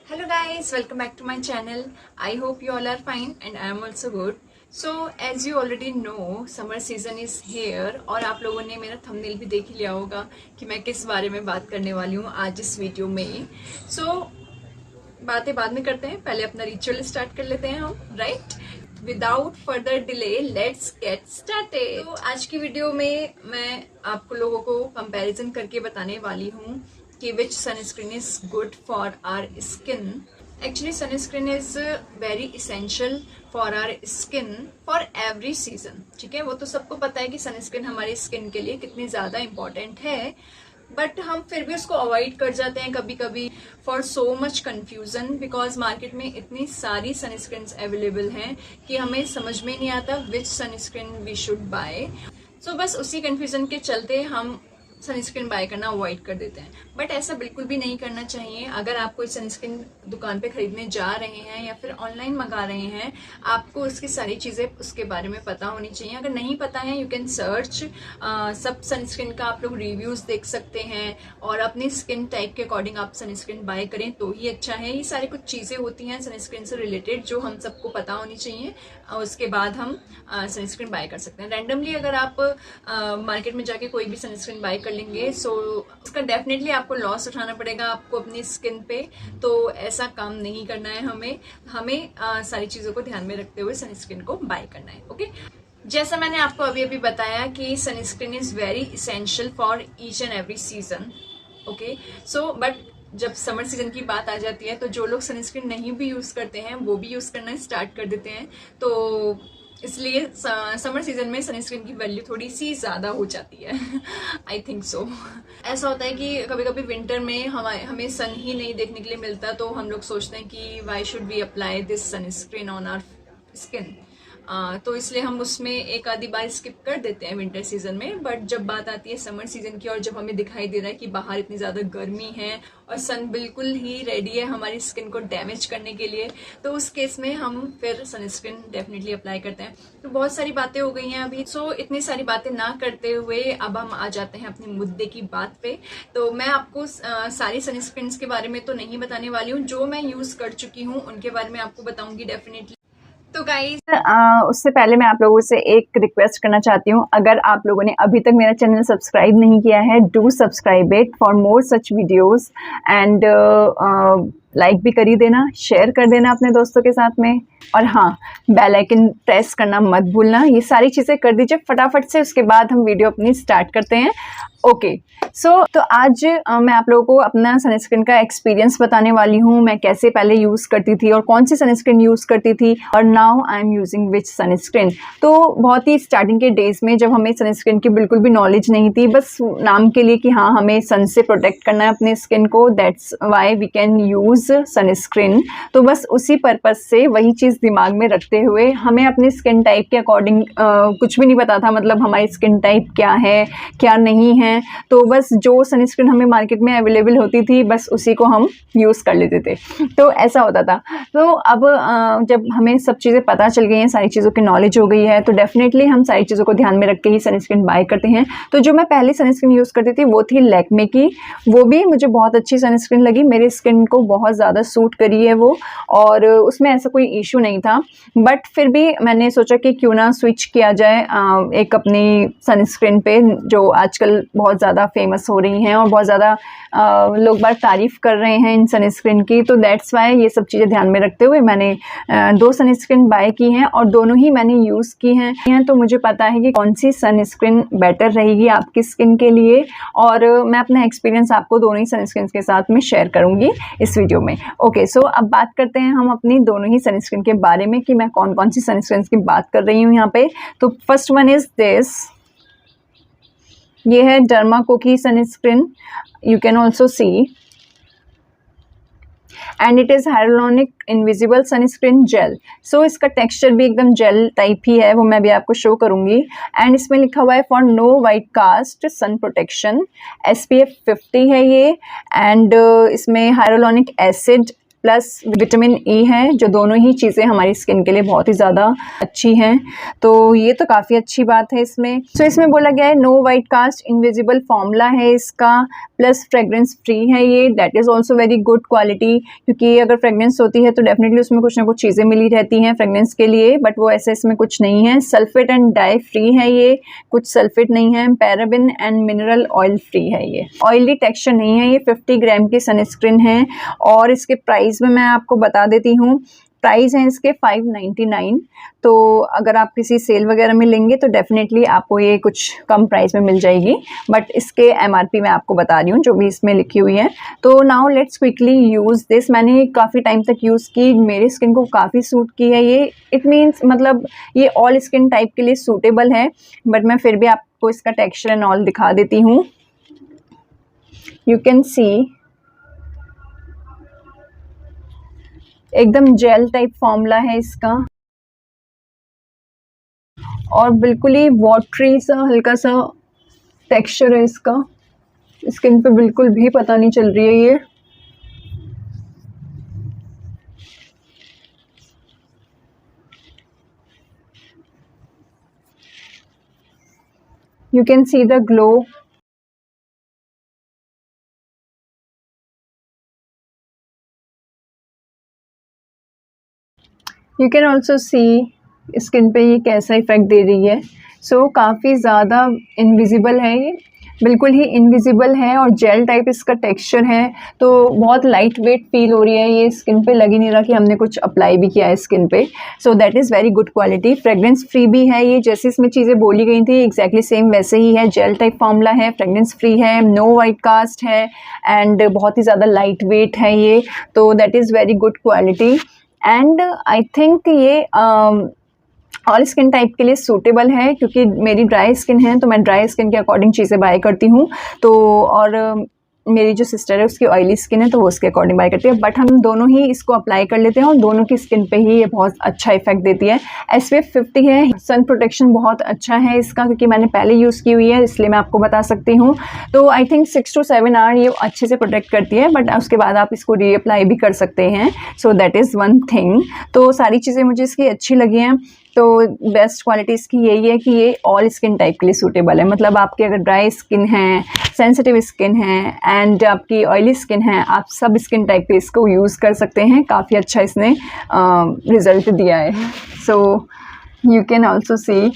Hello guys, welcome back to my channel. I hope you all are fine and I am also good. So as you already know, summer season is here और आप लोगों ने मेरा thumbnail भी देख ही लिया होगा कि मैं किस बारे में बात करने वाली हूँ आज इस वीडियो में। बातें बाद में करते हैं, पहले अपना रिचुअल स्टार्ट कर लेते हैं हम, right? Without further delay let's get started. तो आज की वीडियो में मैं आपको लोगों को कंपैरिजन करके बताने वाली हूँ कि which sunscreen is good for our skin. Actually sunscreen is very essential for our skin for every season, ठीक है? वो तो सबको पता है कि सनस्क्रीन हमारी स्किन के लिए कितनी ज़्यादा इम्पॉर्टेंट है, बट हम फिर भी उसको अवॉइड कर जाते हैं कभी कभी for so much confusion, because market में इतनी सारी सनस्क्रीन अवेलेबल हैं कि हमें समझ में नहीं आता विच सनस्क्रीन वी शुड बाय। सो बस उसी कन्फ्यूजन के चलते हम सनस्क्रीन बाय करना अवॉइड कर देते हैं, बट ऐसा बिल्कुल भी नहीं करना चाहिए। अगर आप कोई सनस्क्रीन दुकान पे खरीदने जा रहे हैं या फिर ऑनलाइन मंगा रहे हैं, आपको उसकी सारी चीज़ें उसके बारे में पता होनी चाहिए। अगर नहीं पता है, यू कैन सर्च, सब सनस्क्रीन का आप लोग रिव्यूज़ देख सकते हैं और अपनी स्किन टाइप के अकॉर्डिंग आप सनस्क्रीन बाय करें तो ही अच्छा है। ये सारी कुछ चीज़ें होती हैं सनस्क्रीन से रिलेटेड जो हम सबको पता होनी चाहिए, उसके बाद हम सनस्क्रीन बाय कर सकते हैं। रैंडमली अगर आप मार्केट में जाके कोई भी सनस्क्रीन बाय कर लेंगे सो उसका डेफिनेटली आपको लॉस उठाना पड़ेगा आपको अपनी स्किन पे। तो ऐसा काम नहीं करना है, हमें सारी चीज़ों को ध्यान में रखते हुए सनस्क्रीन को बाय करना है, ओके? जैसा मैंने आपको अभी बताया कि sunscreen is very essential for each and every season, okay? So but जब समर सीजन की बात आ जाती है तो जो लोग सनस्क्रीन नहीं भी यूज़ करते हैं वो भी यूज़ करना स्टार्ट कर देते हैं, तो इसलिए समर सीजन में सनस्क्रीन की वैल्यू थोड़ी सी ज़्यादा हो जाती है। I think so. ऐसा होता है कि कभी कभी विंटर में हमें सन ही नहीं देखने के लिए मिलता, तो हम लोग सोचते हैं कि why should we apply this sunscreen on our skin. तो इसलिए हम उसमें एक आधी बार स्किप कर देते हैं विंटर सीजन में। बट जब बात आती है समर सीजन की और जब हमें दिखाई दे रहा है कि बाहर इतनी ज़्यादा गर्मी है और सन बिल्कुल ही रेडी है हमारी स्किन को डैमेज करने के लिए, तो उस केस में हम फिर सनस्क्रीन डेफिनेटली अप्लाई करते हैं। तो बहुत सारी बातें हो गई हैं अभी, सो इतनी सारी बातें ना करते हुए अब हम आ जाते हैं अपने मुद्दे की बात पे। तो मैं आपको सारी सनस्क्रीन के बारे में तो नहीं बताने वाली हूँ, जो मैं यूज़ कर चुकी हूँ उनके बारे में आपको बताऊंगी डेफिनेटली। तो गाइस उससे पहले मैं आप लोगों से एक रिक्वेस्ट करना चाहती हूँ, अगर आप लोगों ने अभी तक मेरा चैनल सब्सक्राइब नहीं किया है, do subscribe it for more such videos and like भी कर ही देना, शेयर कर देना अपने दोस्तों के साथ में, और हाँ, बेल आइकन प्रेस करना मत भूलना। ये सारी चीज़ें कर दीजिए फटाफट से, उसके बाद हम वीडियो अपनी स्टार्ट करते हैं, ओके? तो आज मैं आप लोगों को अपना सनस्क्रीन का एक्सपीरियंस बताने वाली हूँ, मैं कैसे पहले यूज़ करती थी और कौन सी सनस्क्रीन यूज़ करती थी, और now I am using which sunscreen. तो बहुत ही स्टार्टिंग के डेज़ में जब हमें सनस्क्रीन की बिल्कुल भी नॉलेज नहीं थी, बस नाम के लिए कि हाँ हमें सन से प्रोटेक्ट करना है अपने स्किन को, that's why we can use sunscreen. तो बस उसी पर्पज़ से वही चीज़ दिमाग में रखते हुए हमें अपनी स्किन टाइप के अकॉर्डिंग कुछ भी नहीं पता था, मतलब हमारी स्किन टाइप क्या है क्या नहीं है, तो बस जो सनस्क्रीन हमें मार्केट में अवेलेबल होती थी बस उसी को हम यूज़ कर लेते थे, तो ऐसा होता था। तो अब जब हमें सब चीज़ें पता चल गई हैं, सारी चीज़ों की नॉलेज हो गई है, तो डेफिनेटली हम सारी चीज़ों को ध्यान में रख के ही सनस्क्रीन बाय करते हैं। तो जो मैं पहले सनस्क्रीन यूज़ करती थी वो थी लैक्मे की, वो भी मुझे बहुत अच्छी सनस्क्रीन लगी, मेरी स्किन को बहुत ज़्यादा सूट करी है वो, और उसमें ऐसा कोई इशू नहीं था। बट फिर भी मैंने सोचा कि क्यों ना स्विच किया जाए एक अपनी सनस्क्रीन पे जो आजकल बहुत ज़्यादा फेमस हो रही हैं और बहुत ज़्यादा लोग बार तारीफ़ कर रहे हैं इन सनस्क्रीन की। तो दैट्स वाई ये सब चीज़ें ध्यान में रखते हुए मैंने 2 सनस्क्रीन बाय की हैं और दोनों ही मैंने यूज़ की हैं। तो मुझे पता है कि कौन सी सनस्क्रीन बेटर रहेगी आपकी स्किन के लिए, और मैं अपना एक्सपीरियंस आपको दोनों ही सनस्क्रीन के साथ में शेयर करूँगी इस वीडियो में, ओके? सो अब बात करते हैं हम अपनी दोनों ही सनस्क्रीन के बारे में कि मैं कौन कौन सी सनस्क्रीन की बात कर रही हूँ यहाँ पे। तो फर्स्ट वन इज़ दिस, ये है डर्मा की sunscreen, you can also see, and it is hyaluronic invisible sunscreen gel. So इसका टेक्सचर भी एकदम जेल टाइप ही है, वो मैं भी आपको शो करूँगी। एंड इसमें लिखा हुआ है for no white cast sun protection, SPF 50 है ये, एंड इसमें hyaluronic acid plus vitamin E है, जो दोनों ही चीज़ें हमारी स्किन के लिए बहुत ही ज़्यादा अच्छी हैं। तो ये तो काफ़ी अच्छी बात है इसमें। सो इसमें बोला गया है no white cast, invisible formula है इसका, प्लस फ्रेग्रेंस फ्री है ये, that is also very good quality, क्योंकि अगर फ्रेग्रेंस होती है तो डेफिनेटली उसमें कुछ ना कुछ चीज़ें मिली रहती हैं फ्रेग्रेंस के लिए, बट वो ऐसे इसमें कुछ नहीं है। सल्फेट एंड डाई फ्री है ये, कुछ सल्फेट नहीं है। Paraben and mineral oil free है ये। ऑयली टेक्सचर नहीं है ये। 50 ग्राम की सनस्क्रीन है और इसके प्राइस में मैं आपको बता देती हूँ। प्राइस है इसके 599। तो अगर आप किसी सेल वगैरह में लेंगे तो डेफिनेटली आपको ये कुछ कम प्राइस में मिल जाएगी, बट इसके MRP मैं आपको बता रही हूँ जो भी इसमें लिखी हुई है। तो now let's quickly use this. मैंने काफ़ी टाइम तक यूज़ की, मेरी स्किन को काफ़ी सूट की है ये। इट मीन्स मतलब ये ऑल स्किन टाइप के लिए सूटेबल है, बट मैं फिर भी आपको इसका टेक्सचर एंड ऑल दिखा देती हूँ। यू कैन सी एकदम जेल टाइप फॉर्मूला है इसका और बिल्कुल ही वाटरी सा हल्का सा टेक्सचर है इसका। स्किन पे बिल्कुल भी पता नहीं चल रही है ये। You can see the glow. You can also C skin पे ये कैसा इफेक्ट दे रही है। सो काफ़ी ज़्यादा इनविजिबल है ये, बिल्कुल ही इनविजिबल है और जेल टाइप इसका टेक्सचर है। तो बहुत लाइट वेट फील हो रही है ये, स्किन पे लग ही नहीं रहा कि हमने कुछ अप्लाई भी किया है स्किन पे। So that is very good quality. Fragrance free भी है ये, जैसे इसमें चीज़ें बोली गई थी एग्जैक्टली सेम वैसे ही है। जेल टाइप फॉर्मूला है, फ्रेग्रेंस फ्री है, नो वाइट कास्ट है एंड बहुत ही ज़्यादा लाइट वेट है ये। तो that is very good quality and I think ये ऑल स्किन टाइप के लिए सूटेबल है, क्योंकि मेरी ड्राई स्किन है तो मैं ड्राई स्किन के अकॉर्डिंग चीज़ें बाय करती हूँ। तो और मेरी जो सिस्टर है उसकी ऑयली स्किन है तो वो उसके अकॉर्डिंग बाय करती है, बट हम दोनों ही इसको अप्लाई कर लेते हैं और दोनों की स्किन पे ही ये बहुत अच्छा इफेक्ट देती है। SPF 50 है, सन प्रोटेक्शन बहुत अच्छा है इसका, क्योंकि मैंने पहले यूज़ की हुई है इसलिए मैं आपको बता सकती हूँ। तो आई थिंक 6 to 7 आवर ये अच्छे से प्रोटेक्ट करती है, बट उसके बाद आप इसको रीअप्लाई भी कर सकते हैं। So that is one thing. तो सारी चीज़ें मुझे इसकी अच्छी लगी हैं। तो बेस्ट क्वालिटी इसकी यही है कि ये ऑल स्किन टाइप के लिए सूटेबल है। मतलब आपकी अगर ड्राई स्किन है, सेंसिटिव स्किन है एंड आपकी ऑयली स्किन है, आप सब स्किन टाइप पे इसको यूज़ कर सकते हैं। काफ़ी अच्छा इसने रिज़ल्ट दिया है। So you can also see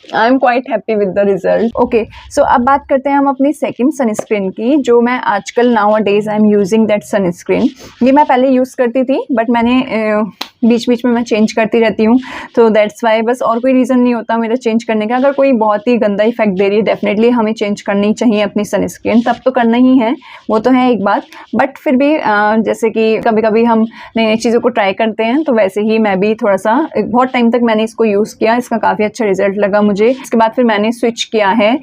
I am quite happy with the result. Okay, so अब बात करते हैं हम अपनी सेकंड सनस्क्रीन की, जो मैं आजकल now a days I am using that sunscreen. ये मैं पहले यूज़ करती थी, बट मैंने बीच बीच में मैं चेंज करती रहती हूँ, तो दैट्स वाई। बस और कोई रीज़न नहीं होता मेरा चेंज करने का। अगर कोई बहुत ही गंदा इफेक्ट दे रही है डेफिनेटली हमें चेंज करनी चाहिए अपनी सनस्क्रीन, तब तो करना ही है, वो तो है एक बात। बट फिर भी जैसे कि कभी कभी हम नई नई चीज़ों को ट्राई करते हैं, तो वैसे ही मैं भी थोड़ा सा बहुत टाइम तक मैंने इसको यूज़ किया, इसका काफ़ी अच्छा रिजल्ट लगा मुझे। इसके बाद फिर मैंने स्विच किया है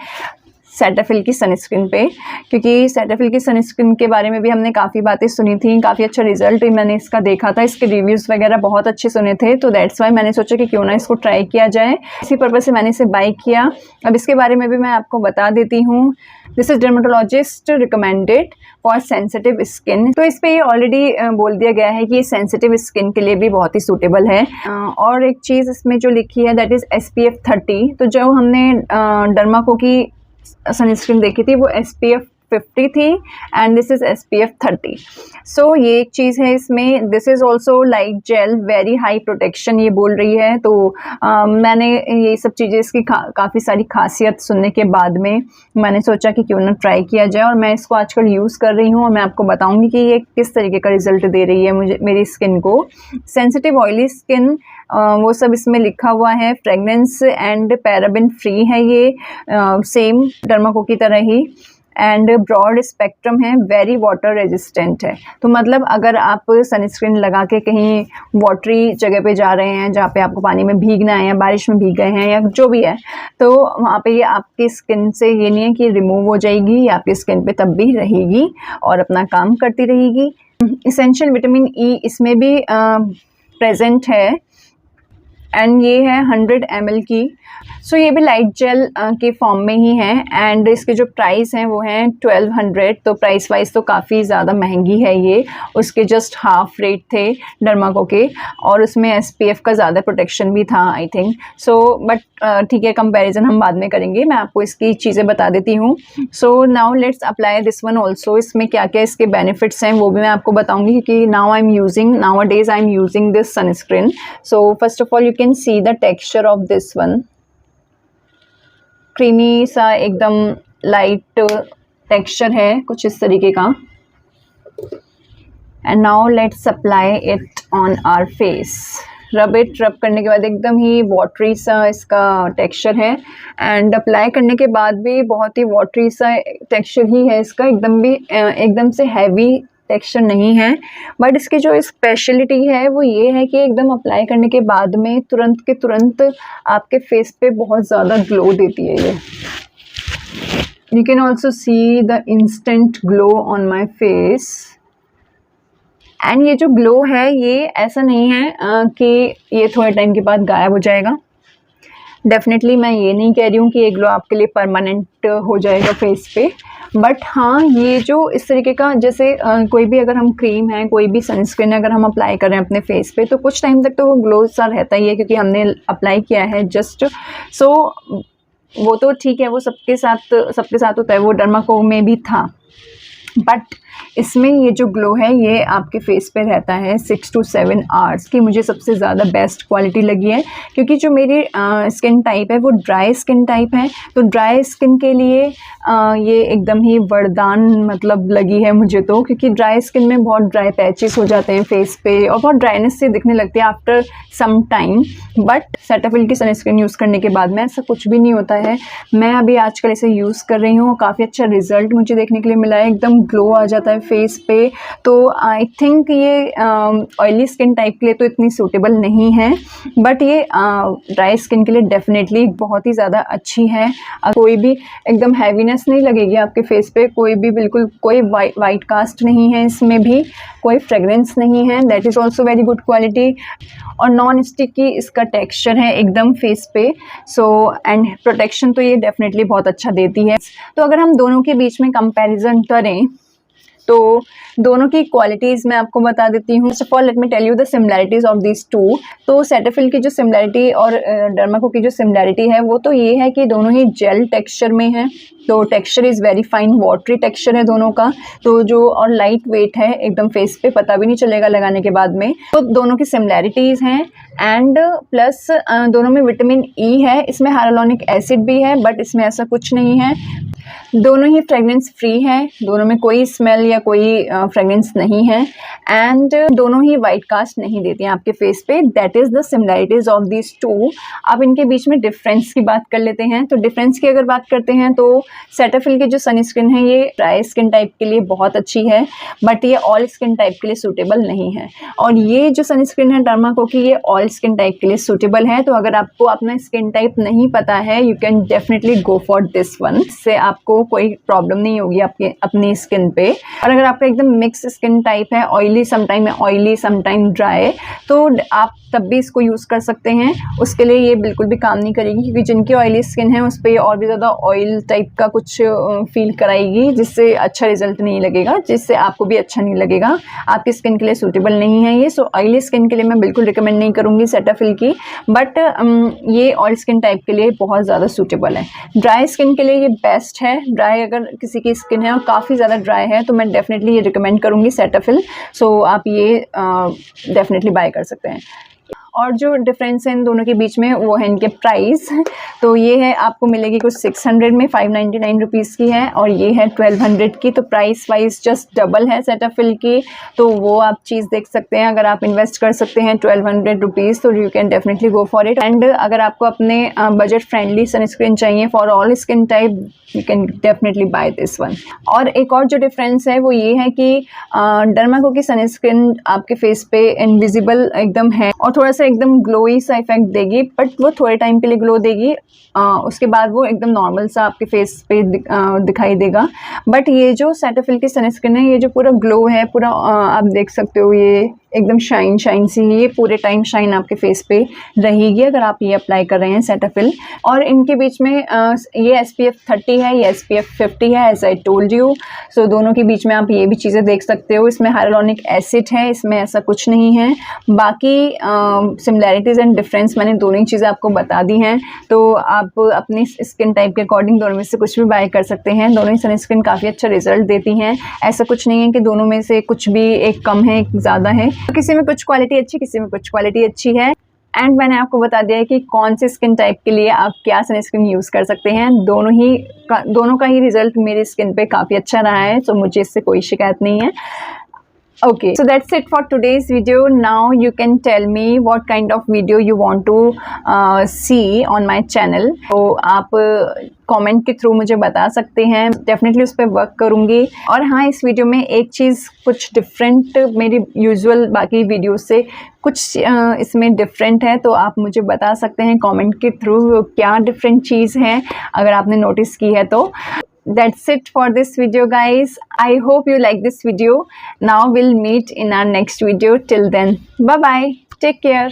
सेटाफिल की सनस्क्रीन पे, क्योंकि सेटाफिल की सनस्क्रीन के बारे में भी हमने काफ़ी बातें सुनी थी, काफ़ी अच्छा रिजल्ट मैंने इसका देखा था, इसके रिव्यूज़ वगैरह बहुत अच्छे सुने थे। तो दैट्स वाई मैंने सोचा कि क्यों ना इसको ट्राई किया जाए, इसी पर्पज़ से मैंने इसे बाय किया। अब इसके बारे में भी मैं आपको बता देती हूँ। This is dermatologist recommended for sensitive skin. तो इस पर ये ऑलरेडी बोल दिया गया है कि ये सेंसिटिव स्किन के लिए भी बहुत ही सूटेबल है। और एक चीज़ इसमें जो लिखी है दैट इज़ SPF 30। तो जो हमने डर्माको की सनस्क्रीन देखी थी वो SPF 50 थी एंड दिस इज़ SPF 30। सो ये एक चीज़ है इसमें। This is also light jail, very high protection ये बोल रही है। तो मैंने ये सब चीज़ें इसकी काफ़ी सारी खासियत सुनने के बाद में मैंने सोचा कि क्यों ना ट्राई किया जाए, और मैं इसको आजकल यूज़ कर रही हूँ और मैं आपको बताऊँगी कि ये किस तरीके का रिज़ल्ट दे रही है मुझे, मेरी स्किन को। सेंसिटिव ऑयली स्किन वो सब इसमें लिखा हुआ है। फ्रेगनेंस एंड पैराबिन फ्री है ये, सेम डर्माको की तरह ही, एंड ब्रॉड स्पेक्ट्रम है, वेरी वाटर रेजिस्टेंट है। तो मतलब अगर आप सनस्क्रीन लगा के कहीं वाटरी जगह पे जा रहे हैं जहाँ पे आपको पानी में भीगना है या बारिश में भीग गए हैं या जो भी है, तो वहाँ पे ये आपकी स्किन से ये नहीं है कि रिमूव हो जाएगी, ये आपकी स्किन पे तब भी रहेगी और अपना काम करती रहेगी। इसेंशियल विटामिन ई इसमें भी प्रेजेंट है एंड ये है 100 ml की। सो ये भी लाइट जेल के फॉर्म में ही है एंड इसके जो प्राइस हैं वो हैं 1200। तो प्राइस वाइज तो काफ़ी ज़्यादा महंगी है ये, उसके जस्ट हाफ रेट थे डर्माको के, और उसमें SPF का ज़्यादा प्रोटेक्शन भी था आई थिंक। सो बट ठीक है, कंपैरिजन हम बाद में करेंगे, मैं आपको इसकी चीज़ें बता देती हूँ। So now let's apply this one also. इसमें क्या क्या इसके बेनिफिट्स हैं वो भी मैं आपको बताऊँगी, क्योंकि nowadays I am using this sunscreen. So first of all you can see the texture of this one, creamy सा एकदम लाइट टेक्सचर है कुछ इस तरीके का। And now let's apply it on our face. Rub करने के बाद एकदम ही वाटरी सा इसका टेक्सचर है, एंड अप्लाई करने के बाद भी बहुत ही वाटरी सा टेक्सचर ही है इसका, एकदम से हैवी टेक्सचर नहीं है। बट इसकी जो स्पेशलिटी है वो ये है कि एकदम अप्लाई करने के बाद में तुरंत के तुरंत आपके फेस पे बहुत ज़्यादा ग्लो देती है ये। You can also see the instant glow on my face. And ये जो ग्लो है ये ऐसा नहीं है कि ये थोड़े टाइम के बाद गायब हो जाएगा। डेफिनेटली मैं ये नहीं कह रही हूँ कि ये ग्लो आपके लिए परमानेंट हो जाएगा फेस पे, बट हाँ ये जो इस तरीके का, जैसे कोई भी अगर हम क्रीम है, कोई भी सनस्क्रीन अगर हम अप्लाई कर रहे हैं अपने फेस पे, तो कुछ टाइम तक तो वो ग्लो सा रहता ही है क्योंकि हमने अप्लाई किया है जस्ट। सो वो तो ठीक है, वो सबके साथ होता है, वो डर्माको में भी था। बट इसमें ये जो ग्लो है ये आपके फेस पे रहता है 6 to 7 आवर्स की। मुझे सबसे ज़्यादा बेस्ट क्वालिटी लगी है, क्योंकि जो मेरी स्किन टाइप है वो ड्राई स्किन टाइप है। तो ड्राई स्किन के लिए ये एकदम ही वरदान मतलब लगी है मुझे तो, क्योंकि ड्राई स्किन में बहुत ड्राई पैचेस हो जाते हैं फेस पे और बहुत ड्राइनेस से दिखने लगती है after some time. But Cetaphil की सनस्क्रीन यूज़ करने के बाद में ऐसा कुछ भी नहीं होता है। मैं अभी आजकल इसे यूज़ कर रही हूँ, काफ़ी अच्छा रिजल्ट मुझे देखने के लिए मिला है, एकदम ग्लो आ जाता है फेस पे। तो आई थिंक ये ऑयली स्किन टाइप के लिए तो इतनी सूटेबल नहीं है, बट ये ड्राई स्किन के लिए डेफिनेटली बहुत ही ज़्यादा अच्छी है। कोई भी एकदम हैवीनेस नहीं लगेगी आपके फेस पे, बिल्कुल कोई वाइट कास्ट नहीं है, इसमें भी कोई फ्रेगरेंस नहीं है, that is also very good quality. और नॉन स्टिकी इसका टेक्सचर है एकदम फेस पे। सो एंड प्रोटेक्शन तो ये डेफिनेटली बहुत अच्छा देती है। तो अगर हम दोनों के बीच में कंपैरिजन करें तो दोनों की क्वालिटीज़ मैं आपको बता देती हूँ। First of all let me tell you the similarities of this two. तो सेटाफिल की जो सिमिलैरिटी और डर्माको की जो सिमिलैरिटी है वो तो ये है कि दोनों ही जेल टेक्सचर में है। तो texture is very fine, watery texture है दोनों का, तो जो और लाइट वेट है, एकदम फेस पे पता भी नहीं चलेगा लगाने के बाद में। तो दोनों की सिमिलैरिटीज़ हैं एंड प्लस दोनों में विटामिन ई है, इसमें हाइलुरोनिक एसिड भी है, बट इसमें ऐसा कुछ नहीं है। दोनों ही फ्रेगरेंस फ्री है, दोनों में कोई स्मेल या कोई फ्रेगरेंस नहीं है, एंड दोनों ही वाइट कास्ट नहीं देती हैं आपके फेस पे। That is the similarities of this two. अब इनके बीच में डिफरेंस की बात कर लेते हैं। तो डिफरेंस की अगर बात करते हैं तो सेटाफिल की जो सनस्क्रीन है ये ड्राई स्किन टाइप के लिए बहुत अच्छी है, बट ये ऑल स्किन टाइप के लिए सूटेबल नहीं है। और ये जो सनस्क्रीन है डर्माको की, ये ऑल स्किन टाइप के लिए सूटेबल है। तो अगर आपको अपना स्किन टाइप नहीं पता है, you can definitely go for this one, से आपको कोई प्रॉब्लम नहीं होगी आपके अपनी स्किन पे। और अगर आपका एकदम मिक्स स्किन टाइप है, ऑयली समटाइम ड्राई, तो आप तब भी इसको यूज़ कर सकते हैं। उसके लिए ये बिल्कुल भी काम नहीं करेगी, क्योंकि जिनकी ऑयली स्किन है उस पर ये और भी ज़्यादा ऑयल टाइप का कुछ फील कराएगी, जिससे अच्छा रिजल्ट नहीं लगेगा, जिससे आपको भी अच्छा नहीं लगेगा। आपकी स्किन के लिए सूटेबल नहीं है ये। सो ऑयली स्किन के लिए मैं बिल्कुल रिकमेंड नहीं करूँगी सेटाफिल की, बट ये ऑयल स्किन टाइप के लिए बहुत ज़्यादा सूटेबल है। ड्राई स्किन के लिए ये बेस्ट है। ड्राई अगर किसी की स्किन है और काफ़ी ज़्यादा ड्राई है तो मैं डेफिनेटली ये रिकमेंड करूँगी सेटाफिल। सो आप ये डेफिनेटली बाय कर सकते हैं। और जो डिफरेंस है इन दोनों के बीच में वो है इनके प्राइस। तो ये है आपको मिलेगी कुछ 600 में, 599 रुपीज़ की है, और ये है 1200 की। तो प्राइस वाइज जस्ट डबल है सेटाफिल की। तो वो आप चीज़ देख सकते हैं। अगर आप इन्वेस्ट कर सकते हैं 1200 रुपीज़ तो you can definitely go for it. And अगर आपको अपने बजट फ्रेंडली सनस्क्रीन चाहिए for all skin type, you can definitely buy this one. और एक और जो डिफरेंस है वो ये है कि डर्माको की सनस्क्रीन आपके फेस पे इनविजिबल एकदम है और थोड़ा सा एकदम ग्लोई सा इफेक्ट देगी, बट वो थोड़े टाइम के लिए ग्लो देगी, उसके बाद वो एकदम नॉर्मल सा आपके फेस पे दिखाई देगा। बट ये जो सेटाफिल की सनस्क्रीन है, ये जो पूरा ग्लो है, पूरा आप देख सकते हो, ये एकदम शाइन शाइन सी, ये पूरे टाइम शाइन आपके फेस पे रहेगी अगर आप ये अप्लाई कर रहे हैं सेटाफिल। और इनके बीच में ये SPF 30 है, ये SPF 50 है, एज आई टोल्ड यू। सो दोनों के बीच में आप ये भी चीज़ें देख सकते हो। इसमें हाइलुरोनिक एसिड है, इसमें ऐसा कुछ नहीं है। बाकी सिमिलैरिटीज़ एंड डिफरेंस मैंने दोनों ही चीज़ें आपको बता दी हैं, तो आप अपनी स्किन टाइप के अकॉर्डिंग दोनों में से कुछ भी बाय कर सकते हैं। दोनों ही सनस्क्रीन काफ़ी अच्छा रिजल्ट देती हैं, ऐसा कुछ नहीं है कि दोनों में से कुछ भी एक कम है एक ज़्यादा है। किसी में कुछ क्वालिटी अच्छी, किसी में कुछ क्वालिटी अच्छी है। एंड मैंने आपको बता दिया है कि कौन से स्किन टाइप के लिए आप क्या सनस्क्रीन यूज़ कर सकते हैं। दोनों का ही रिजल्ट मेरी स्किन पे काफ़ी अच्छा रहा है, तो मुझे इससे कोई शिकायत नहीं है। Okay, so that's it for today's video. Now you can tell me what kind of video you want to see on my channel. तो आप कमेंट के थ्रू मुझे बता सकते हैं, डेफिनेटली उस पर वर्क करूँगी। और हाँ, इस वीडियो में एक चीज़ कुछ डिफरेंट मेरी यूजुअल बाकी वीडियो से कुछ इसमें डिफरेंट है, तो आप मुझे बता सकते हैं कमेंट के थ्रू क्या डिफरेंट चीज़ है, अगर आपने नोटिस की है तो। That's it for this video, guys. I hope you like this video. Now we'll meet in our next video. Till then, bye bye, take care.